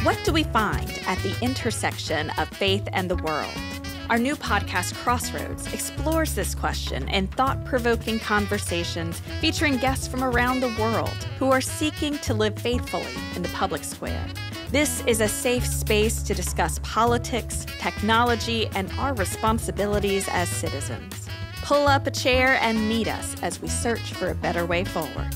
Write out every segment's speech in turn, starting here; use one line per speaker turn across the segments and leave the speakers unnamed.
What do we find at the intersection of faith and the world? Our new podcast, Crossroads, explores this question in thought-provoking conversations featuring guests from around the world who are seeking to live faithfully in the public square. This is a safe space to discuss politics, technology, and our responsibilities as citizens. Pull up a chair and meet us as we search for a better way forward.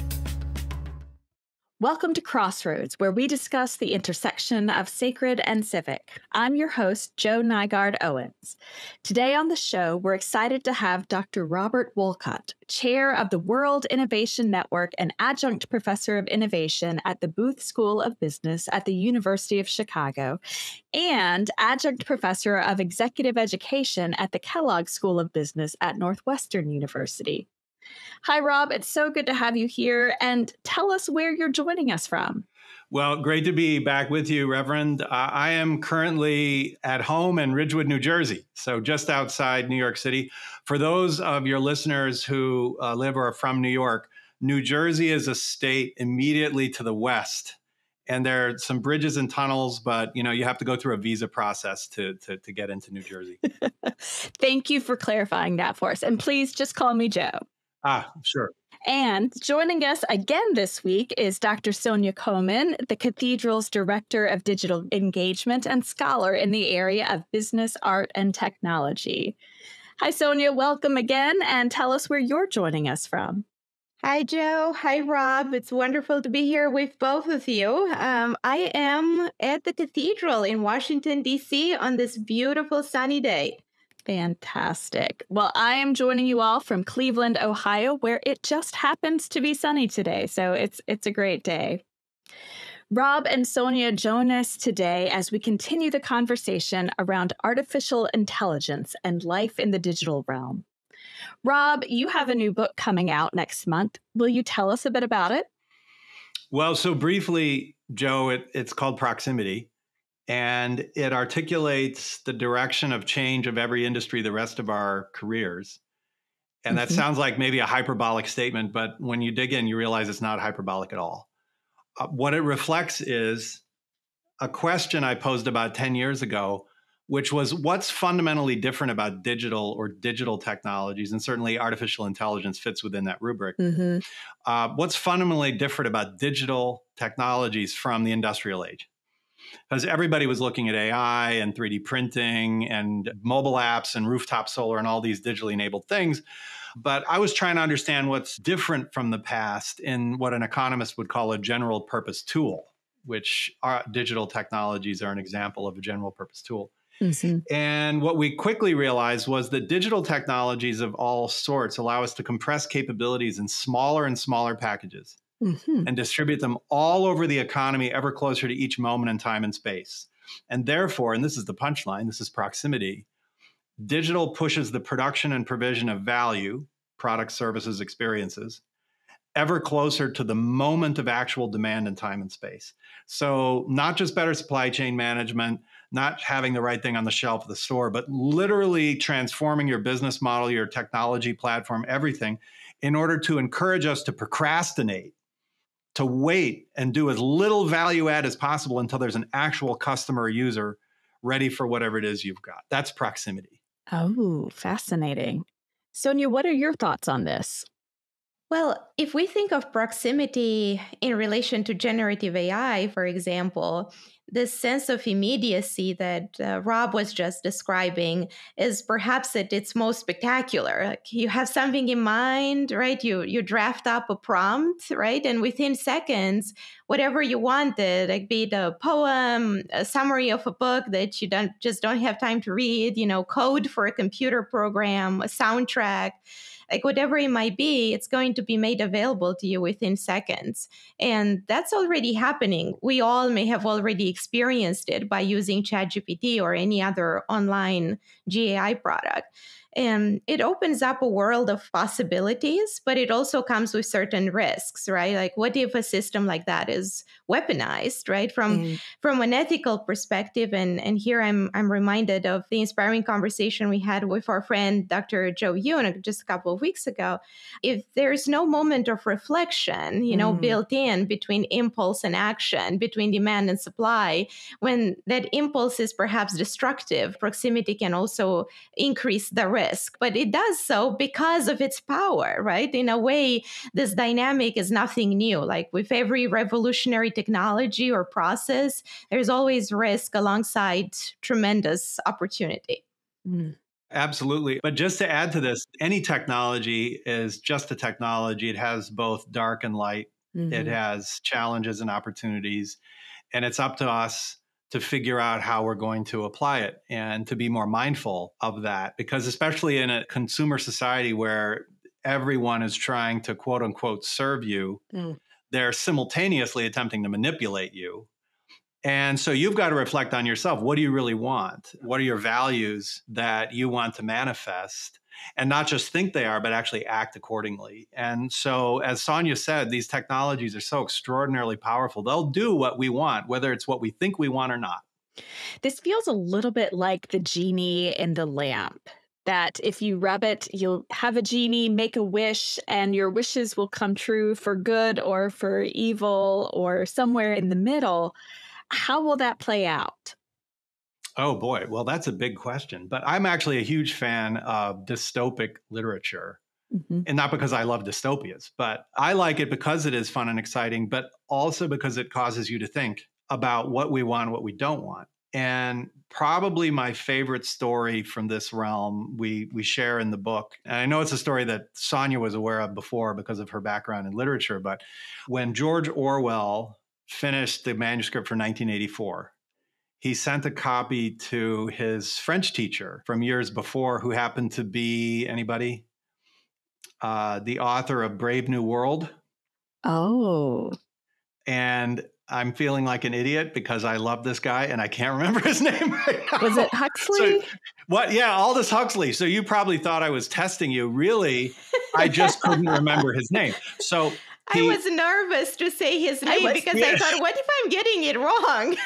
Welcome to Crossroads, where we discuss the intersection of sacred and civic. I'm your host, Nygard Owens. Today on the show, we're excited to have Dr. Robert Wolcott, chair of the World Innovation Network and adjunct professor of innovation at the Booth School of Business at the University of Chicago, and adjunct professor of executive education at the Kellogg School of Business at Northwestern University. Hi, Rob. It's so good to have you here. And tell us where you're joining us from.
Well, great to be back with you, Reverend. I am currently at home in Ridgewood, New Jersey, so just outside New York City. For those of your listeners who live or are from New York, New Jersey is a state immediately to the west. And there are some bridges and tunnels, but you have to go through a visa process to get into New Jersey.
Thank you for clarifying that for us. And please just call me Joe.
Sure.
And joining us again this week is Dr. Sonia Coman, the Cathedral's Director of Digital Engagement and scholar in the area of business, art, and technology. Hi, Sonia. Welcome again, and tell us where you're joining us from.
Hi, Joe. Hi, Rob. It's wonderful to be here with both of you. I am at the Cathedral in Washington, D.C. on this beautiful sunny day.
Fantastic. Well, I am joining you all from Cleveland, Ohio, where it just happens to be sunny today. So it's a great day. Rob and Sonia join us today as we continue the conversation around artificial intelligence and life in the digital realm. Rob, you have a new book coming out next month. Will you tell us a bit about it?
Well, so briefly, Joe, it's called Proximity. And it articulates the direction of change of every industry the rest of our careers. And that sounds like maybe a hyperbolic statement, but when you dig in, you realize it's not hyperbolic at all. What it reflects is a question I posed about 10 years ago, which was what's fundamentally different about digital technologies, and certainly artificial intelligence fits within that rubric. What's fundamentally different about digital technologies from the industrial age? Because everybody was looking at AI and 3D printing and mobile apps and rooftop solar and all these digitally enabled things. But I was trying to understand what's different from the past in what an economist would call a general purpose tool, which digital technologies are an example of a general purpose tool. And what we quickly realized was that digital technologies of all sorts allow us to compress capabilities in smaller and smaller packages. And distribute them all over the economy, ever closer to each moment in time and space. And therefore, and this is the punchline, this is proximity, digital pushes the production and provision of value, products, services, experiences, ever closer to the moment of actual demand in time and space. So not just better supply chain management, not having the right thing on the shelf of the store, but literally transforming your business model, your technology platform, everything, in order to encourage us to procrastinate, to wait and do as little value add as possible until there's an actual customer or user ready for whatever it is you've got. That's proximity.
Oh, fascinating. Sonia, what are your thoughts on this?
Well, if we think of proximity in relation to generative AI, for example, this sense of immediacy that Rob was just describing is perhaps at its most spectacular. Like you have something in mind, right? You draft up a prompt, right? And within seconds, whatever you wanted, like be it a poem, a summary of a book that you don't have time to read, code for a computer program, a soundtrack, like whatever it might be, it's going to be made available to you within seconds. And that's already happening. We all may have already experienced it by using ChatGPT or any other online GAI product. And it opens up a world of possibilities, but it also comes with certain risks, right? Like, what if a system like that is weaponized, right? From an ethical perspective, and here I'm reminded of the inspiring conversation we had with our friend Dr. Joe Yoon just a couple of weeks ago. If there's no moment of reflection, built in between impulse and action, between demand and supply, when that impulse is perhaps destructive, proximity can also increase the risk. But it does so because of its power, right? In a way, this dynamic is nothing new. Like with every revolutionary technology or process, there's always risk alongside tremendous opportunity.
Absolutely. But just to add to this, any technology is just a technology. It has both dark and light. It has challenges and opportunities. And it's up to us to figure out how we're going to apply it and to be more mindful of that. Because especially in a consumer society where everyone is trying to quote unquote serve you, they're simultaneously attempting to manipulate you. And so you've got to reflect on yourself. What do you really want? What are your values that you want to manifest? And not just think they are, but actually act accordingly. And so, as Sonia said, these technologies are so extraordinarily powerful. They'll do what we want, whether it's what we think we want or not.
This feels a little bit like the genie in the lamp, that if you rub it, you'll have a genie make a wish and your wishes will come true for good or for evil or somewhere in the middle. How will that play out?
Oh boy, well, that's a big question. But I'm actually a huge fan of dystopic literature. And not because I love dystopias, but I like it because it is fun and exciting, but also because it causes you to think about what we want, what we don't want. And probably my favorite story from this realm we share in the book. And I know it's a story that Sonia was aware of before because of her background in literature. But when George Orwell finished the manuscript for 1984, he sent a copy to his French teacher from years before, who happened to be anybody? The author of Brave New World.
Oh.
And I'm feeling like an idiot because I love this guy and I can't remember his name right now.
Was it Huxley?
So, what? Yeah, Aldous Huxley. So you probably thought I was testing you. Really, I just couldn't remember his name. So
I was nervous to say his name because I thought, what if I'm getting it wrong?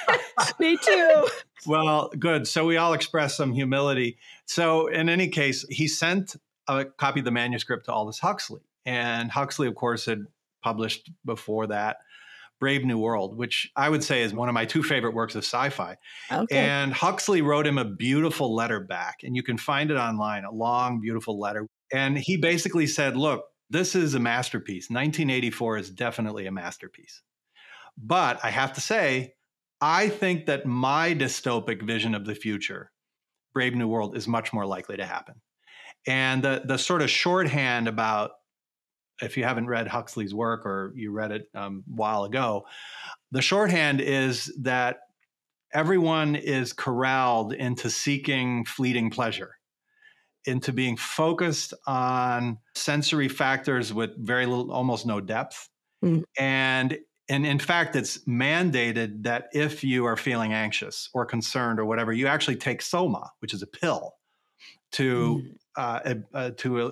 Me too.
Well, good. So we all express some humility. So in any case, he sent a copy of the manuscript to Aldous Huxley. And Huxley, of course, had published before that Brave New World, which I would say is one of my two favorite works of sci-fi. Okay. And Huxley wrote him a beautiful letter back. And you can find it online, a long, beautiful letter. And he basically said, look, this is a masterpiece. 1984 is definitely a masterpiece. But I have to say, I think that my dystopic vision of the future, Brave New World, is much more likely to happen. And the sort of shorthand about, if you haven't read Huxley's work or you read it a while ago, the shorthand is that everyone is corralled into seeking fleeting pleasure, into being focused on sensory factors with very little, almost no depth. And in fact, it's mandated that if you are feeling anxious or concerned or whatever, you actually take soma, which is a pill, to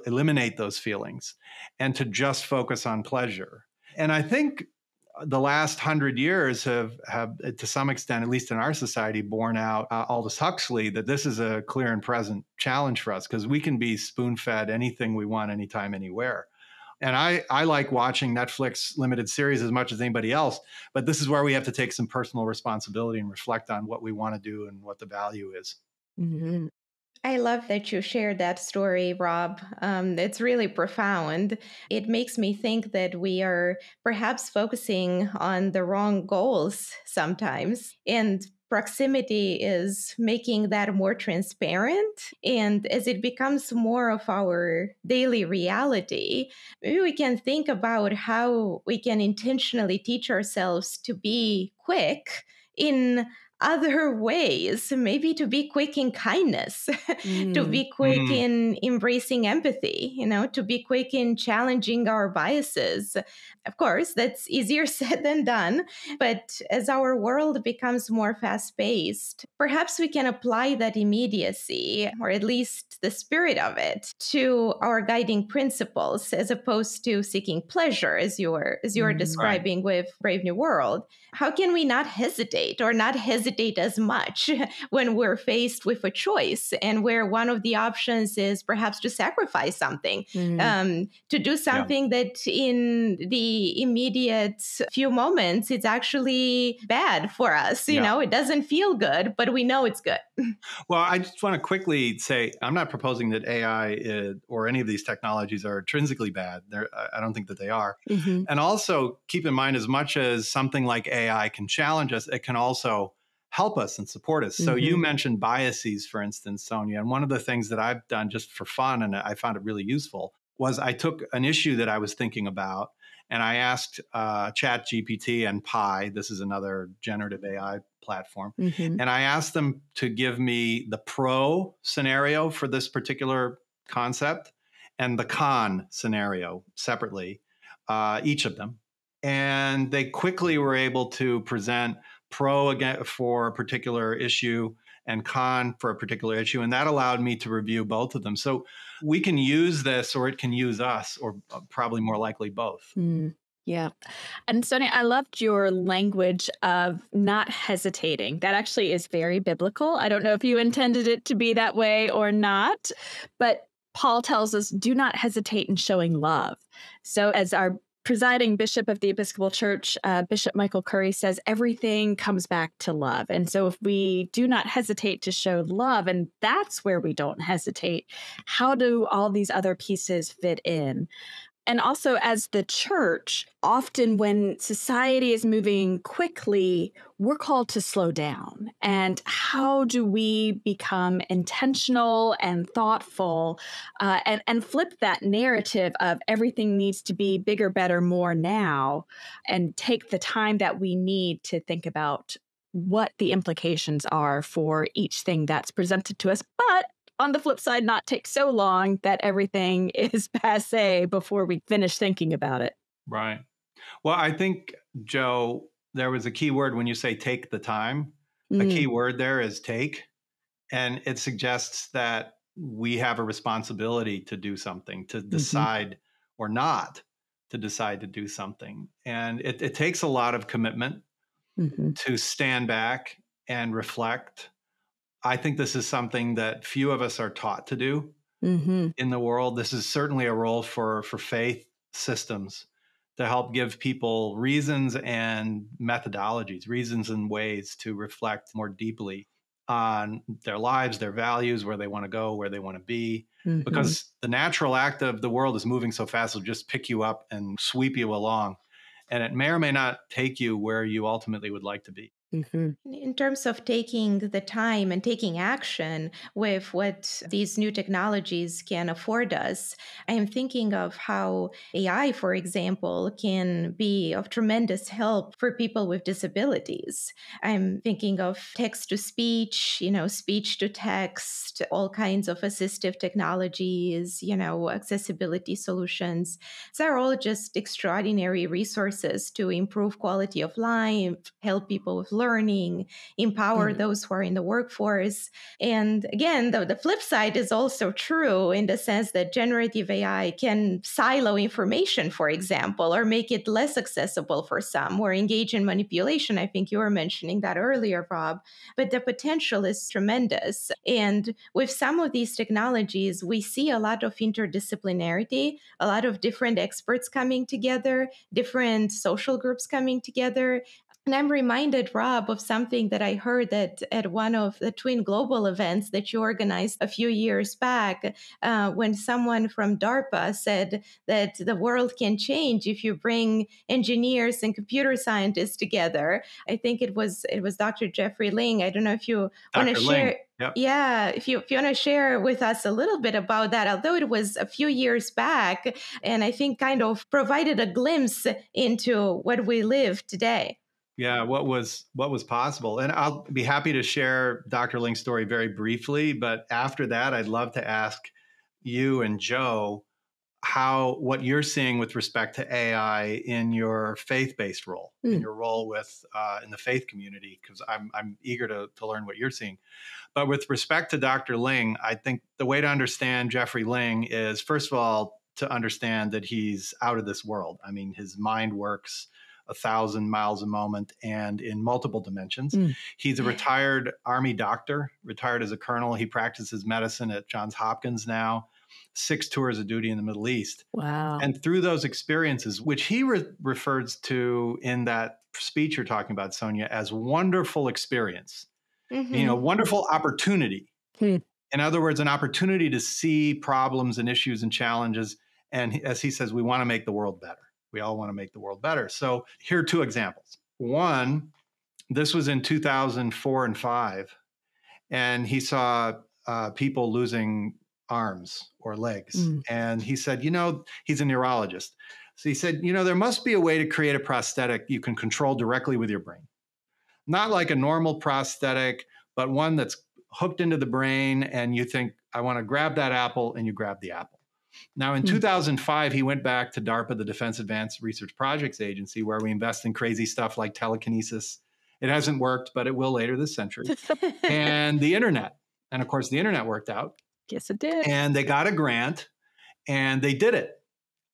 eliminate those feelings and to just focus on pleasure. And I think the last 100 years have to some extent, at least in our society, borne out Aldous Huxley, that this is a clear and present challenge for us because we can be spoon-fed anything we want, anytime, anywhere. And I like watching Netflix limited series as much as anybody else, but this is where we have to take some personal responsibility and reflect on what we want to do and what the value is.
I love that you shared that story, Rob. It's really profound. It makes me think that we are perhaps focusing on the wrong goals sometimes. And proximity is making that more transparent. And as it becomes more of our daily reality, maybe we can think about how we can intentionally teach ourselves to be quick in other ways, maybe to be quick in kindness, to be quick in embracing empathy, to be quick in challenging our biases. Of course, that's easier said than done. But as our world becomes more fast paced, perhaps we can apply that immediacy, or at least the spirit of it, to our guiding principles, as opposed to seeking pleasure, as you were describing with Brave New World. How can we not hesitate, or not hesitate as much when we're faced with a choice, and where one of the options is perhaps to sacrifice something, to do something that in the immediate few moments, it's actually bad for us. It doesn't feel good, but we know it's good.
Well, I just want to quickly say, I'm not proposing that AI or any of these technologies are intrinsically bad. I don't think that they are. And also keep in mind, as much as something like AI can challenge us, it can also help us and support us. So you mentioned biases, for instance, Sonia. And one of the things that I've done just for fun, and I found it really useful, was I took an issue that I was thinking about, and I asked ChatGPT and Pi, this is another generative AI platform, and I asked them to give me the pro scenario for this particular concept and the con scenario separately, each of them. And they quickly were able to present pro again for a particular issue and con for a particular issue. And that allowed me to review both of them. So we can use this, or it can use us, or probably more likely both.
Yeah. And Sonia, I loved your language of not hesitating. That actually is very biblical. I don't know if you intended it to be that way or not, but Paul tells us, do not hesitate in showing love. So as our presiding bishop of the Episcopal Church, Bishop Michael Curry, says everything comes back to love. And so if we do not hesitate to show love, and that's where we don't hesitate, how do all these other pieces fit in? And also, as the church, often when society is moving quickly, we're called to slow down. And how do we become intentional and thoughtful and flip that narrative of everything needs to be bigger, better, more now, and take the time that we need to think about what the implications are for each thing that's presented to us, but on the flip side, not take so long that everything is passé before we finish thinking about it.
Right. Well, I think, Joe, there was a key word when you say take the time. A key word there is take. And it suggests that we have a responsibility to do something, to decide or not to decide to do something. And it takes a lot of commitment to stand back and reflect. I think this is something that few of us are taught to do in the world. This is certainly a role for faith systems to help give people reasons and methodologies, reasons and ways to reflect more deeply on their lives, their values, where they want to go, where they want to be. Because the natural act of the world is moving so fast, it'll just pick you up and sweep you along. And it may or may not take you where you ultimately would like to be.
In terms of taking the time and taking action with what these new technologies can afford us, I am thinking of how AI, for example, can be of tremendous help for people with disabilities. I'm thinking of text to speech, speech to text, all kinds of assistive technologies, accessibility solutions. They're all just extraordinary resources to improve quality of life, help people with learning, empower those who are in the workforce. And again, the flip side is also true in the sense that generative AI can silo information, for example, or make it less accessible for some, or engage in manipulation. I think you were mentioning that earlier, Rob. But the potential is tremendous. And with some of these technologies, we see a lot of interdisciplinarity, a lot of different experts coming together, different social groups coming together. And I'm reminded, Rob, of something that I heard that at one of the Twin Global events that you organized a few years back, when someone from DARPA said that the world can change if you bring engineers and computer scientists together. I think it was Dr. Jeffrey Ling. I don't know if you want to share.
Yep.
Yeah, if you want to share with us a little bit about that, although it was a few years back, and I think kind of provided a glimpse into what we live today.
Yeah, what was possible. And I'll be happy to share Dr. Ling's story very briefly, but after that, I'd love to ask you and Joe what you're seeing with respect to AI in your faith-based role, in your role with in the faith community, because I'm eager to learn what you're seeing. But with respect to Dr. Ling, I think the way to understand Jeffrey Ling is, first of all, to understand that he's out of this world. I mean, his mind works 1,000 miles a moment and in multiple dimensions. He's a retired Army doctor, retired as a colonel. He practices medicine at Johns Hopkins now, 6 tours of duty in the Middle East.
Wow.
And through those experiences, which he refers to in that speech you're talking about, Sonia, as wonderful experience, wonderful opportunity. In other words, an opportunity to see problems and issues and challenges. And as he says, we want to make the world better. We all want to make the world better. So here are 2 examples. One, this was in 2004 and 5, and he saw people losing arms or legs. And he said, he's a neurologist. So he said, there must be a way to create a prosthetic you can control directly with your brain. Not like a normal prosthetic, but one that's hooked into the brain and you think, I want to grab that apple, and you grab the apple. Now, in 2005, he went back to DARPA, the Defense Advanced Research Projects Agency, where we invest in crazy stuff like telekinesis. It hasn't worked, but it will later this century. And the internet. And of course, the internet worked out.
Yes, it did.
And they got a grant, and they did it.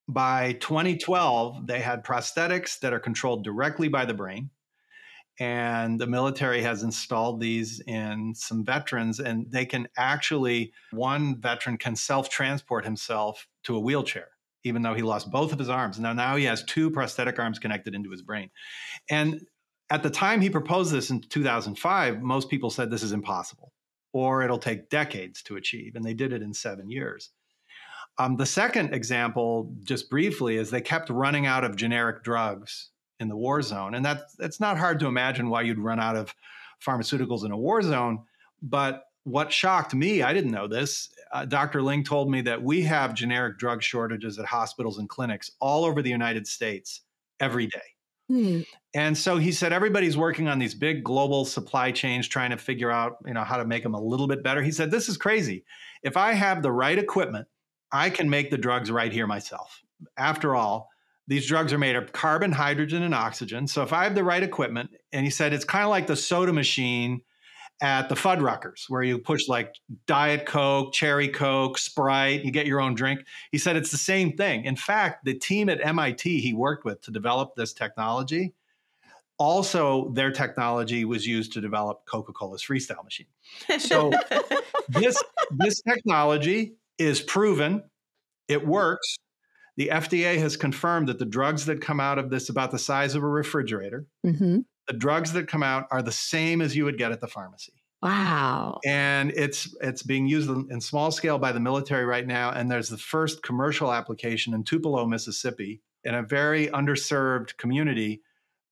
By 2012, they had prosthetics that are controlled directly by the brain. And the military has installed these in some veterans, and they can actually, one veteran can self-transport himself to a wheelchair, even though he lost both of his arms. Now he has 2 prosthetic arms connected into his brain. And at the time he proposed this in 2005, most people said this is impossible, or it'll take decades to achieve. And they did it in 7 years. The second example, just briefly, is they kept running out of generic drugs in the war zone. And that's not hard to imagine why you'd run out of pharmaceuticals in a war zone. But what shocked me, I didn't know this, Dr. Ling told me that we have generic drug shortages at hospitals and clinics all over the United States every day. And so he said, everybody's working on these big global supply chains, trying to figure out, how to make them a little bit better. He said, this is crazy. If I have the right equipment, I can make the drugs right here myself. After all, these drugs are made of carbon, hydrogen, and oxygen. So if I have the right equipment, and he said, it's kind of like the soda machine at the Fuddruckers, where you push like Diet Coke, Cherry Coke, Sprite, you get your own drink. He said, it's the same thing. In fact, the team at MIT he worked with to develop this technology, also their technology was used to develop Coca-Cola's Freestyle machine. So this technology is proven. It works. The FDA has confirmed that the drugs that come out of this, about the size of a refrigerator, the drugs that come out are the same as you would get at the pharmacy.
Wow.
And it's being used in small scale by the military right now. And there's the first commercial application in Tupelo, Mississippi, in a very underserved community.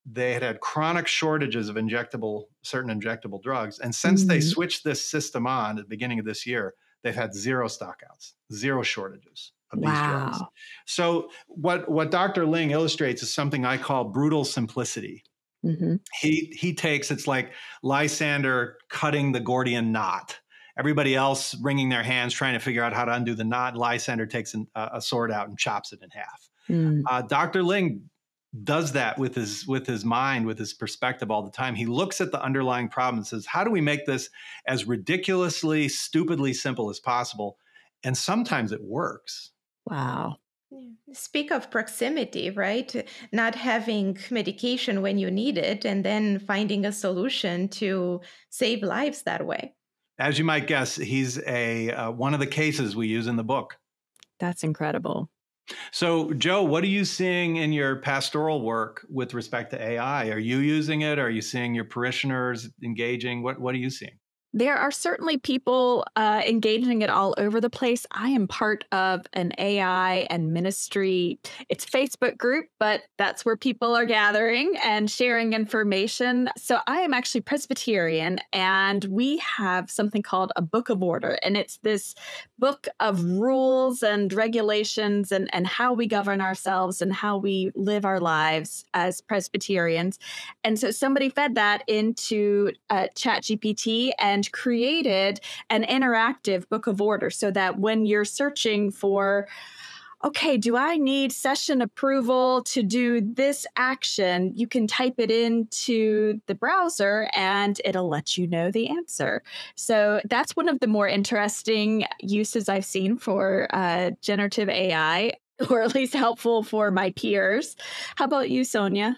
They had chronic shortages of certain injectable drugs. And since they switched this system on at the beginning of this year, they've had 0 stockouts, 0 shortages of these drugs. So what Dr. Ling illustrates is something I call brutal simplicity. He takes, it's like Lysander cutting the Gordian knot. Everybody else wringing their hands trying to figure out how to undo the knot. Lysander takes a sword out and chops it in half. Dr. Ling does that with his mind, with his perspective all the time. He looks at the underlying problem and says, how do we make this as ridiculously, stupidly simple as possible? And sometimes it works.
Wow.
Speak of proximity, right? Not having medication when you need it and then finding a solution to save lives that way.
As you might guess, he's one of the cases we use in the book.
That's incredible.
So, Joe, what are you seeing in your pastoral work with respect to AI? Are you using it? Are you seeing your parishioners engaging? What are you seeing?
There are certainly people engaging it all over the place. I am part of an AI and ministry. It's a Facebook group, but that's where people are gathering and sharing information. So I am actually Presbyterian, and we have something called a Book of Order. And it's this book of rules and regulations and how we govern ourselves and how we live our lives as Presbyterians. And so somebody fed that into ChatGPT and created an interactive book of order so that when you're searching for, okay, do I need session approval to do this action? You can type it into the browser and it'll let you know the answer. So that's one of the more interesting uses I've seen for generative AI, or at least helpful for my peers. How about you, Sonia?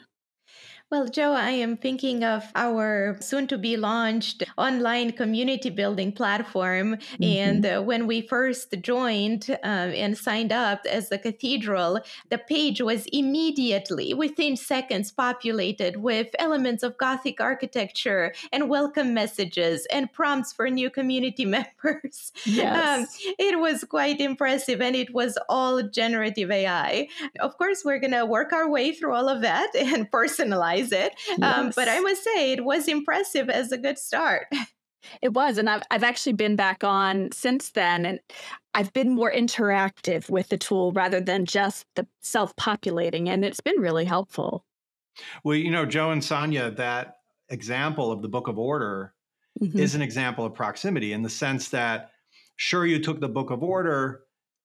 Well, Joe, I am thinking of our soon to be launched online community building platform. And when we first joined and signed up as the Cathedral, the page was immediately, within seconds, populated with elements of Gothic architecture and welcome messages and prompts for new community members.
Yes.
It was quite impressive, and it was all generative AI. Of course, we're going to work our way through all of that and personalize it.
Yes.
But I must say, it was impressive as a good start.
It was. And I've actually been back on since then. And I've been more interactive with the tool rather than just the self-populating. And it's been really helpful.
Well, Joe and Sonia, that example of the Book of Order is an example of proximity in the sense that, sure, you took the Book of Order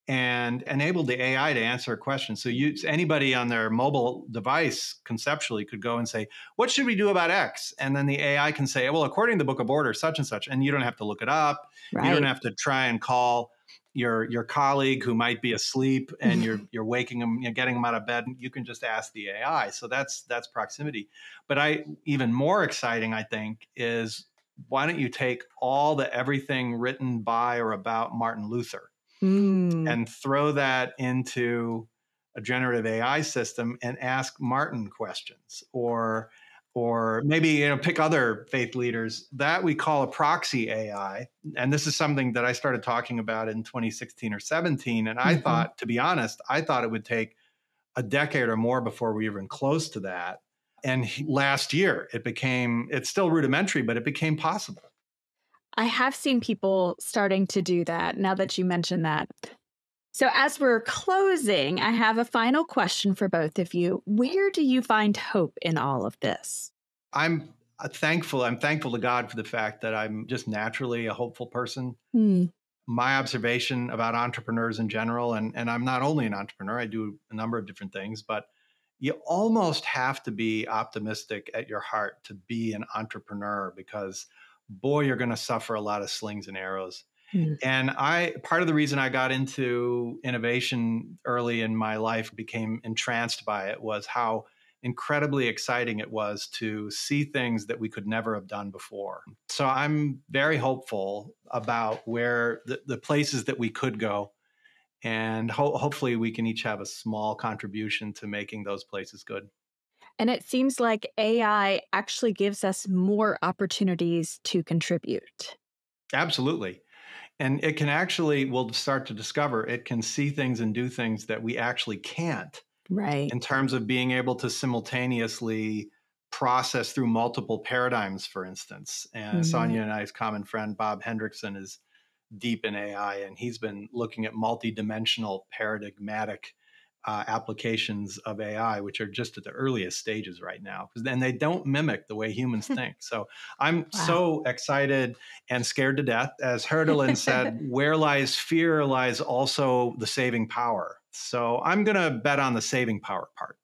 and enabled the AI to answer a question. So anybody on their mobile device conceptually could go and say, what should we do about X? And then the AI can say, well, according to the Book of Order, such and such. And you don't have to look it up. Right. You don't have to try and call your colleague who might be asleep and you're waking them, getting them out of bed. You can just ask the AI. So that's proximity. But even more exciting, I think, is why don't you take everything written by or about Martin Luther and throw that into a generative AI system and ask Martin questions, or maybe pick other faith leaders. That we call a proxy AI. And this is something that I started talking about in 2016 or 17. And I thought, to be honest, it would take a decade or more before we were even close to that. And last year, it's still rudimentary, but it became possible.
I have seen people starting to do that now that you mentioned that. So as we're closing, I have a final question for both of you. Where do you find hope in all of this?
I'm thankful. I'm thankful to God for the fact that I'm just naturally a hopeful person. My observation about entrepreneurs in general, and I'm not only an entrepreneur, I do a number of different things, but you almost have to be optimistic at your heart to be an entrepreneur, because boy, you're going to suffer a lot of slings and arrows. And part of the reason I got into innovation early in my life, became entranced by it, was how incredibly exciting it was to see things that we could never have done before. So I'm very hopeful about where the places that we could go. And hopefully we can each have a small contribution to making those places good.
And it seems like AI actually gives us more opportunities to contribute.
Absolutely. And it can we'll start to discover, it can see things and do things that we actually can't. Right. In terms of being able to simultaneously process through multiple paradigms, for instance. And Sonia and I's common friend, Bob Hendrickson, is deep in AI, and he's been looking at multidimensional paradigmatic applications of AI, which are just at the earliest stages right now. And they don't mimic the way humans think. So I'm so excited and scared to death. As Herdelin said, where lies fear lies also the saving power. So I'm going to bet on the saving power part.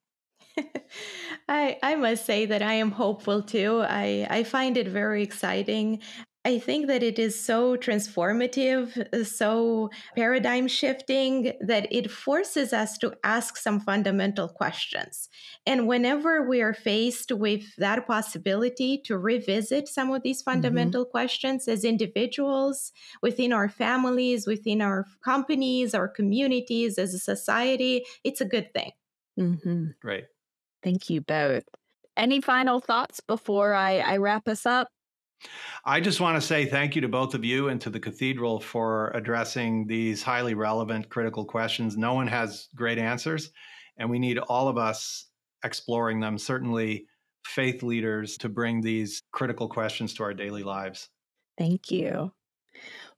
I must say that I am hopeful too. I find it very exciting. I think that it is so transformative, so paradigm shifting, that it forces us to ask some fundamental questions. And whenever we are faced with that possibility to revisit some of these fundamental questions as individuals, within our families, within our companies, our communities, as a society, it's a good thing.
Right.
Thank you both. Any final thoughts before I wrap us up?
I just want to say thank you to both of you and to the Cathedral for addressing these highly relevant, critical questions. No one has great answers, and we need all of us exploring them, certainly faith leaders, to bring these critical questions to our daily lives.
Thank you.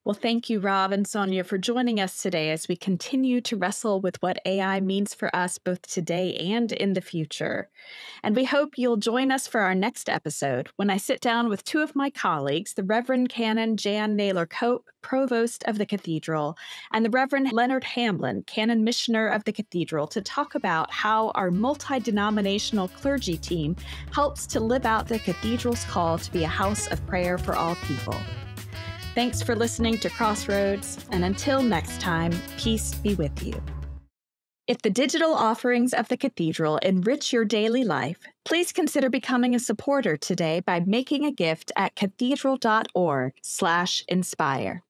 Well, thank you, Rob and Sonia, for joining us today as we continue to wrestle with what AI means for us both today and in the future. And we hope you'll join us for our next episode when I sit down with two of my colleagues, the Reverend Canon Jan Naylor Cope, Provost of the Cathedral, and the Reverend Leonard Hamlin, Canon Missioner of the Cathedral, to talk about how our multi-denominational clergy team helps to live out the Cathedral's call to be a house of prayer for all people. Thanks for listening to Crossroads, and until next time, peace be with you. If the digital offerings of the Cathedral enrich your daily life, please consider becoming a supporter today by making a gift at cathedral.org/inspire.